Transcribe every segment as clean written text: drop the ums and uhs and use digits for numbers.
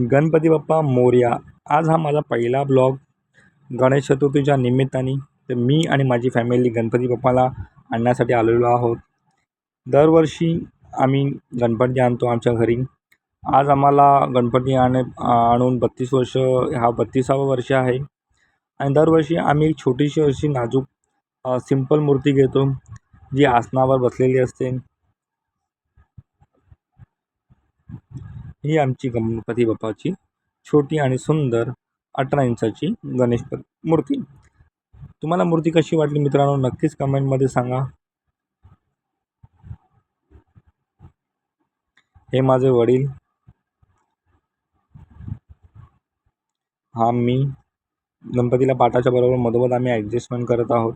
गणपती बाप्पा मोरया. आज हा माझा पहिला ब्लॉग गणेश चतुर्थीच्या निमित्ताने. तर मी आणि माझी फॅमिली गणपती बाप्पाला आणण्यासाठी आलेलो आहोत. दरवर्षी आम्ही गणपती आणतो आमच्या घरी. आज आम्हाला गणपती आणून 32 वर्ष, हा 32वा वर्ष आहे. आणि दरवर्षी आम्ही एक छोटीशी अशी नाजूक सिंपल मूर्ती घेतो, जी आसनावर बसलेली असते. ही आमची गणपती बाप्पाची छोटी आणि सुंदर 18 इंचाची गणेश मूर्ती. तुम्हाला मूर्ती कशी वाटली मित्रांनो, नक्कीच कमेंटमध्ये सांगा. हे माझे वडील, हा मी. गणपतीला पाटाच्या बरोबर मधोमध आम्ही ॲडजस्टमेंट करत आहोत.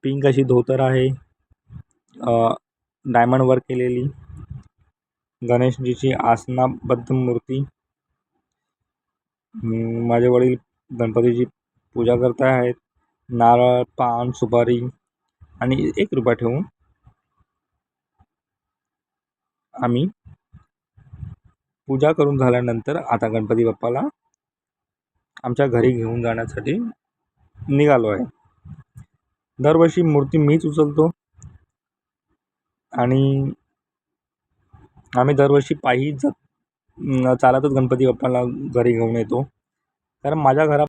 पिंक अशी धोतर आहे, डायमंड वर्क केलेली गणेशजीची आसनाबद्ध मूर्ती. माझे वडील गणपतीची पूजा करत आहेत. नारळ, पान, सुपारी आणि 1 रुपया ठेवून आम्ही पूजा करून झाल्यानंतर आता गणपती बाप्पाला आमच्या घरी घेऊन जाण्यासाठी निघालो आहे. दरवर्षी मूर्ती मीच उचलतो आणि आम्ही दरवर्षी पायी चालतच गणपती बाप्पाला घरी घेऊन येतो. कारण माझ्या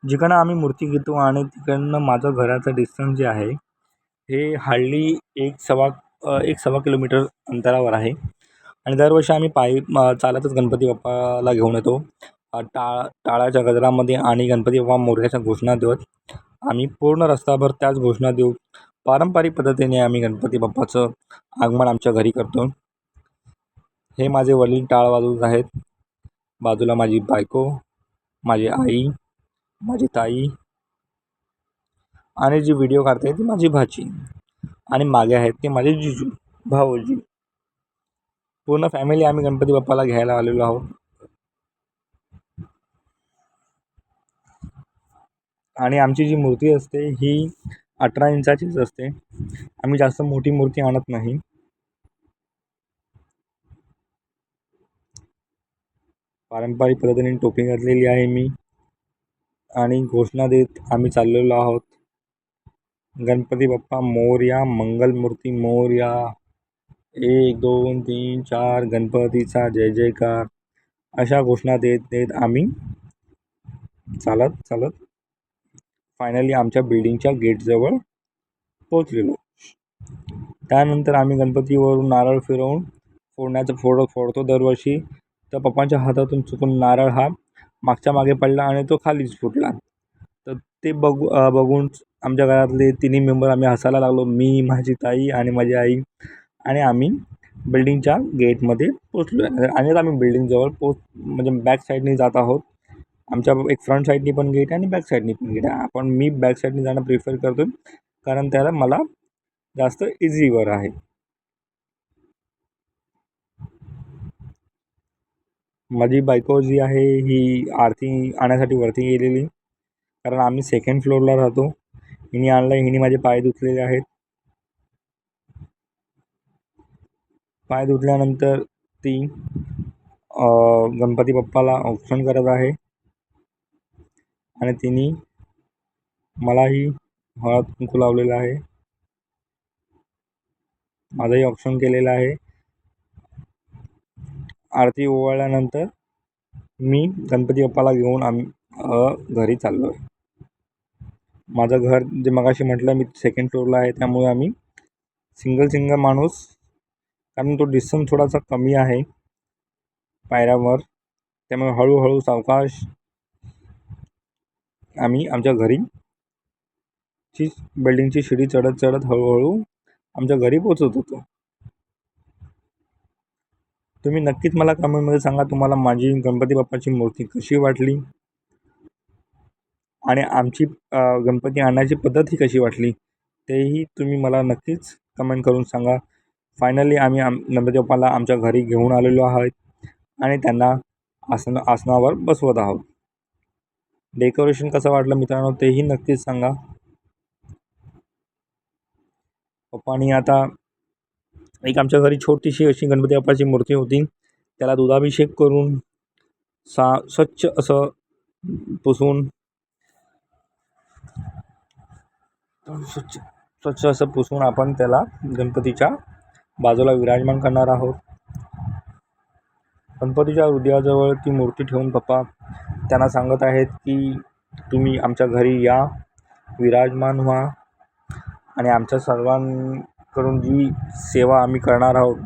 जिकडनं आम्ही मूर्ती घेतो आणि तिकडनं माझं घराचं डिस्टन्स जे आहे हे हार्डली 1 सव्वा किलोमीटर अंतरावर आहे. आणि दरवर्षी आम्ही पायी चालतच गणपती बाप्पाला घेऊन येतो. टाळाच्या गजरामध्ये आणि गणपती बाप्पा मोरयाच्या घोषणा देत आम्ही पूर्ण रस्ताभर त्याच घोषणा देऊ पारंपरिक पद्धतीने आम्ही गणपती बाप्पाचं आगमन आमच्या घरी करतो. हे माझे वडील टाळ वाजवत आहेत. बाजूला माझी बायको, माझी आई, माझी ताई आणि जी व्हिडिओ काढते ती माझी भाची. आणि मागे आहेत ते माझे जिजू, भाऊजी. पूर्ण फॅमिली आम्ही गणपती बाप्पाला घ्यायला आलेलो आहोत. आणि आमची जी मूर्ती असते ही 18 इंचाचीच असते. आम्ही जास्त मोठी मूर्ती आणत नाही. पारंपरिक पद्धतीने टोपी घातलेली आहे मी आणि घोषणा देत आम्ही चाललेलो आहोत. गणपती बाप्पा मोरया, मंगलमूर्ती मोरया. 1 2 3 4 गणपतीचा जय जयकार, अशा घोषणा देत देत आम्ही चालत फायनली आमच्या बिल्डिंगच्या गेटजवळ पोचलेलो. त्यानंतर आम्ही गणपतीवरून नारळ फिरवून फोडतो दरवर्षी. तर पप्पांच्या हातातून चुकून नारळ हा मागच्या मागे पडला आणि तो खालीच फुटला. तर ते बघून आमच्या घरातले तिन्ही मेंबर आम्ही हसायला लागलो. मी, माझी ताई आणि माझी आई. आणि आम्ही बिल्डिंगच्या गेटमध्ये पोचलो आहे. आणि आता आम्ही बिल्डिंगजवळ म्हणजे बॅक साईडने जात आहोत. आमच्या एक फ्रंट साईडनी पण गेट आहे आणि बॅक साईडनी पण गेट आहे. मी बॅक साईडनी जाणं प्रिफर करतो, कारण त्याला मला जास्त इझीवर आहे. माझी बायको जी आहे ही आरती आणण्यासाठी वरती गेलेली, कारण आम्ही 2nd फ्लोअरला राहतो. हिने आणलं, हिने माझे पाय धुतलेले आहेत. पाय धुतल्यानंतर ती गणपती बाप्पाला औक्षण करत आहे आणि तिने मलाही हळद कुंकू लावलेलं आहे. माझंही औक्षण केलेलं आहे. आरती ओवाळल्यानंतर मी गणपती बाप्पाला घेऊन आम्ही घरी चाललो आहे. माझं घर जे मगाशी म्हटलं मी 2nd फ्लोअरला आहे, त्यामुळे आम्ही सिंगल माणूस, कारण तो डिस्टन्स थोडासा कमी आहे पायऱ्यावर, त्यामुळे हळूहळू सावकाश आम्ही आमच्या बिल्डिंगची शिडी चढत हळूहळू आमच्या घरी पोचत होतो. तुम्ही नक्कीच मला कमेंटमध्ये सांगा तुम्हाला माझी गणपती बाप्पाची मूर्ती कशी वाटली आणि आमची गणपती आणण्याची पद्धत ही कशी वाटली, तेही तुम्ही मला नक्कीच कमेंट करून सांगा. फायनली आम्ही गणपती बाप्पाला आमच्या घरी घेऊन आलेलो आहोत आणि त्यांना आसनावर बसवत आहोत. डेकोरेशन कसं वाटलं मित्रांनो, तेही नक्कीच सांगा. पप्पानी आता एक आमच्या घरी छोटीशी अशी गणपती बाप्पाची मूर्ती होती. त्याला दुधाभिषेक करून स्वच्छ असं पुसून स्वच्छ असं पुसून आपण त्याला गणपतीच्या बाजूला विराजमान करणार आहोत. गणपतीच्या हृदयाजवळ ती मूर्ती ठेवून पप्पा त्यांना सांगत आहेत की तुम्ही आमच्या घरी या, विराजमान व्हा आणि आमच्या सर्वांकडून जी सेवा आम्ही करणार आहोत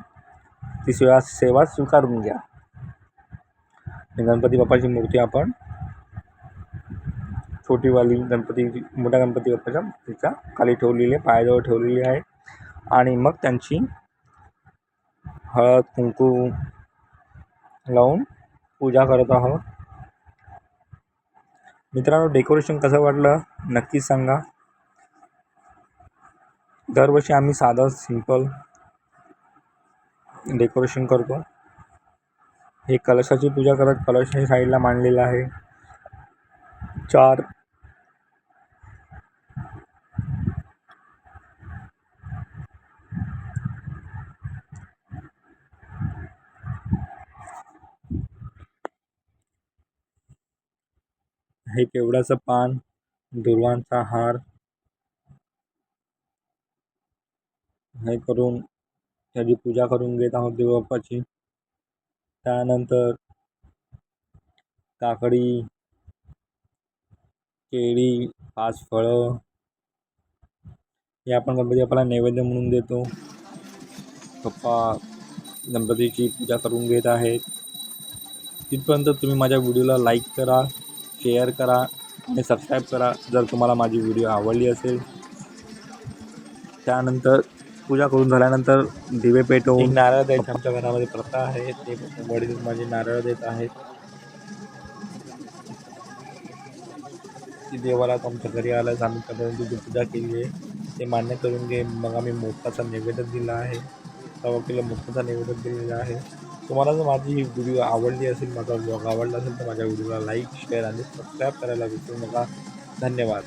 ती सेवा स्वीकारून घ्या. गणपती बाप्पाची मूर्ती आपण छोटीवाली मोठ्या गणपती बाप्पाच्या मूर्तीच्या खाली ठेवलेली आहे, पायाजवळ ठेवलेली आहे आणि मग त्यांची हळद कुंकू लावून पूजा करत आहोत. मित्रांनो, डेकोरेशन कसं वाटलं नक्कीच सांगा. दरवर्षी आम्ही साधं सिंपल डेकोरेशन करतो. हे कलशाची पूजा करत कलश हे साईडला मांडलेला आहे. 4 हे केवड्याचं पान, दुर्वांचा हार हे करून त्याची पूजा करून घेत आहोत देव बाप्पाची. त्यानंतर काकडी, केळी, 5 फळं हे आपण गणपती बाप्पाला नैवेद्य म्हणून देतो. पप्पा गणपतीची पूजा करून घेत आहेत. तिथपर्यंत तुम्ही माझ्या व्हिडिओला लाईक करा, शेअर करा आणि सबस्क्राईब करा जर तुम्हाला माझी व्हिडिओ आवडली असेल. त्यानंतर पूजा करून झाल्यानंतर दिवे पेटवून नारळ द्यायची आमच्या घरामध्ये प्रथा आहे. ते वडील माझे नारळ देत आहेत की देवाला आमच्या घरी आल्यास आम्ही पद्धतीची पूजा केली आहे ते मान्य करून घे. मग आम्ही मोदकाचा नैवेद्य दिला आहे, 1 किलो मोदकाचा नैवेद्य दिलेला आहे. तुम्हाला जर माझी ही व्हिडिओ आवडली असेल, माझा ब्लॉग आवडला असेल तर माझ्या व्हिडिओला लाईक, शेअर आणि सबस्क्राईब करायला विसरू नका. धन्यवाद.